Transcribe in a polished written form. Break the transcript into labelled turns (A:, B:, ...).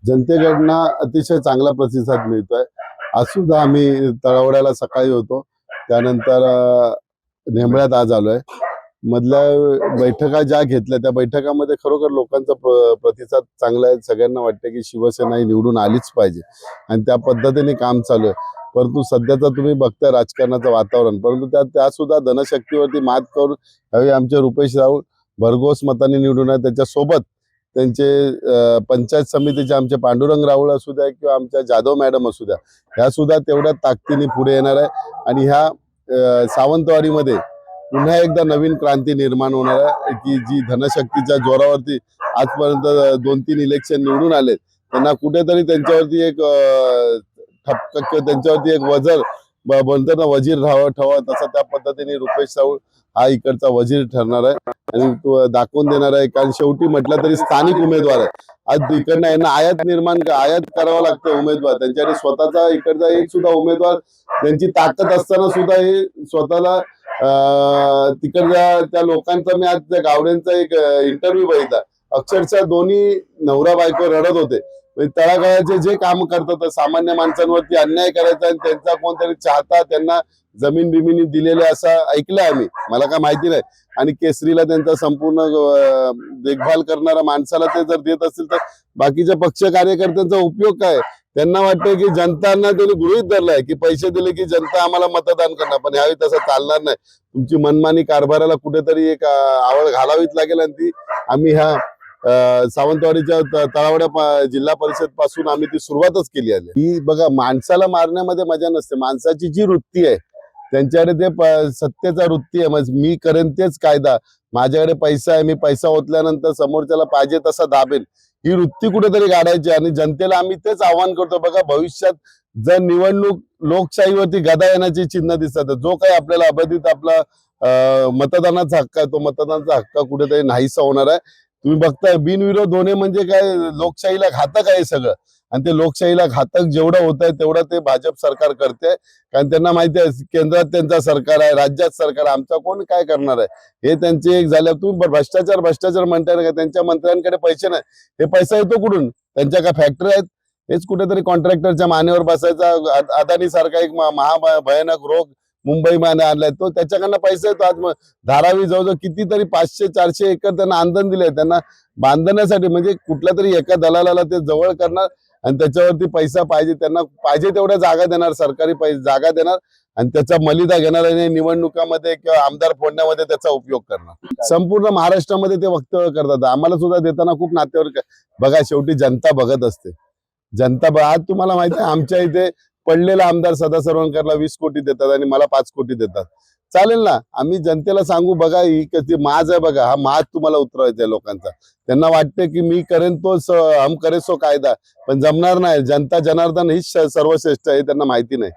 A: जनतेकडनं अतिशय चांगला प्रतिसाद मिळतोय. आज सुद्धा आम्ही तळवड्याला सकाळी होतो, त्यानंतर नेमळ्यात आज आलोय. मधल्या बैठका ज्या घेतल्या त्या बैठकामध्ये खरोखर लोकांचा प्रतिसाद चांगला आहे. सगळ्यांना वाटतं की शिवसेना ही निवडून आलीच पाहिजे आणि त्या पद्धतीने काम चालू आहे. परंतु सध्याचा तुम्ही बघताय राजकारणाचं वातावरण, परंतु त्या सुद्धा धनशक्तीवरती मात करून यावेळी आमचे रुपेश राऊळ भरघोस मतांनी निवडून आहे. त्याच्यासोबत त्यांचे पंचायत समितीचे आमचे पांडुरंग राऊळ असू द्या किंवा आमच्या जाधव मॅडम असू द्या, ह्या सुद्धा तेवढ्या ताकदीने पुढे येणार आहे आणि ह्या सावंतवाडीमध्ये पुन्हा एकदा नवीन क्रांती निर्माण होणार आहे की जी धनशक्तीच्या जोरावरती आजपर्यंत 2-3 इलेक्शन निवडून आले, त्यांना कुठेतरी त्यांच्यावरती एक ठपका किंवा त्यांच्यावरती एक वजर बनतं ना, वजीर ठेवा तसा त्या पद्धतीने रुपेश राऊळ हा इकडचा वजीर ठरणार आहे आणि तो दाखवून देणार आहे. कारण शेवटी म्हटलं तरी स्थानिक उमेदवार आहे. आज इकडनं यांना आयात करावं लागतं उमेदवार, त्यांच्याकडे स्वतःचा इकडचा एक सुद्धा उमेदवार त्यांची ताकद असताना सुद्धा हे स्वतःला तिकडच्या त्या लोकांचा, मी आज त्या गावड्यांचा एक इंटरव्ह्यू बघितला, अक्षरशः दोन्ही नवरा बायको रडत होते. तळागाळाचे जे काम करतात सामान्य माणसांवरती अन्याय करायचा आणि त्यांचा कोणतरी चाहता त्यांना जमीन बिमिनी दिलेले असं ऐकलं आम्ही, मला काय माहिती नाही. आणि केसरीला त्यांचा संपूर्ण देखभाल करणारा माणसाला ते जर देत असतील तर बाकीच्या पक्ष कार्यकर्त्यांचा उपयोग काय? त्यांना वाटतं की जनतांना त्यांनी गृहीत धरलाय की पैसे दिले की जनता आम्हाला मतदान करणार, पण यावेळी तसं चालणार नाही. तुमची मनमानी कारभाराला कुठेतरी एक आवड घालावीच लागेल आणि ती आम्ही ह्या सावंतवाडीच्या तळावड्या जिल्हा परिषद पासून आम्ही ती सुरुवातच केली आहे. ही बघा, माणसाला मारण्यामध्ये मजा नसते. माणसाची जी वृत्ती आहे त्यांच्याकडे ते सत्तेचा वृत्ती आहे. म्हणजे मी करेन तेच कायदा, माझ्याकडे पैसा आहे, मी पैसा ओतल्यानंतर समोरच्याला पाहिजे तसा दाबेल, ही वृत्ती कुठेतरी गाडायची. आणि जनतेला आम्ही तेच आव्हान करतो, बघा भविष्यात जर निवडणूक लोकशाहीवरती गदा येण्याची चिन्ह दिसतात, जो काही आपल्याला अबाधित आपला मतदानाचा हक्क आहे तो मतदानाचा हक्क कुठेतरी नाहीसा होणार आहे. तुम्ही बघताय बिनविरोध होणे म्हणजे काय, लोकशाहीला घातक आहे सगळं. आणि ते लोकशाहीला घातक जेवढं होत आहे तेवढं ते भाजप सरकार करते, कारण त्यांना माहिती आहे केंद्रात त्यांचा सरकार आहे, राज्यात सरकार, आमचा कोण काय करणार आहे हे त्यांचे एक झाले. तुम्ही भ्रष्टाचार म्हणताय का? त्यांच्या मंत्र्यांकडे पैसे नाही, हे पैसा येतो कुठून? त्यांच्या काय फॅक्टरी आहेत? हेच कुठेतरी कॉन्ट्रॅक्टरच्या मानेवर बसायचा. अदानी सारखा एक महाभयानक रोग मुंबईमध्ये आणलाय, तो त्याच्याकडनं पैसा येतो. आज धारावी जवळजवळ कितीतरी 500-400 एकर त्यांना आंदण दिले, त्यांना बांधण्यासाठी. म्हणजे कुठल्या तरी एका दलालाला ते जवळ करणार आणि त्याच्यावरती पैसा पाहिजे, त्यांना पाहिजे तेवढ्या जागा देणार, सरकारी जागा देणार आणि त्याचा मलिदा घेणार आणि निवडणुकामध्ये किंवा आमदार फोडण्यामध्ये त्याचा उपयोग करणार. संपूर्ण महाराष्ट्रामध्ये ते वक्तव्य करतात. आम्हाला सुद्धा देताना खूप नातेवाईक, बघा शेवटी जनता बघत असते. आज तुम्हाला माहिती आहे आमच्या इथे पडलेला आमदार सदा सरवणकरला 20 कोटी देतात आणि मला 5 कोटी देतात. चालेल ना, आम्ही जनतेला सांगू, बघा ही कधी माज आहे, बघा हा माज तुम्हाला उतरवायचा आहे लोकांचा. त्यांना वाटते की मी करेन तो हम करे सो कायदा, पण जमणार नाही. जनता जनार्दन हीच सर्वश्रेष्ठ आहे, त्यांना माहिती नाही.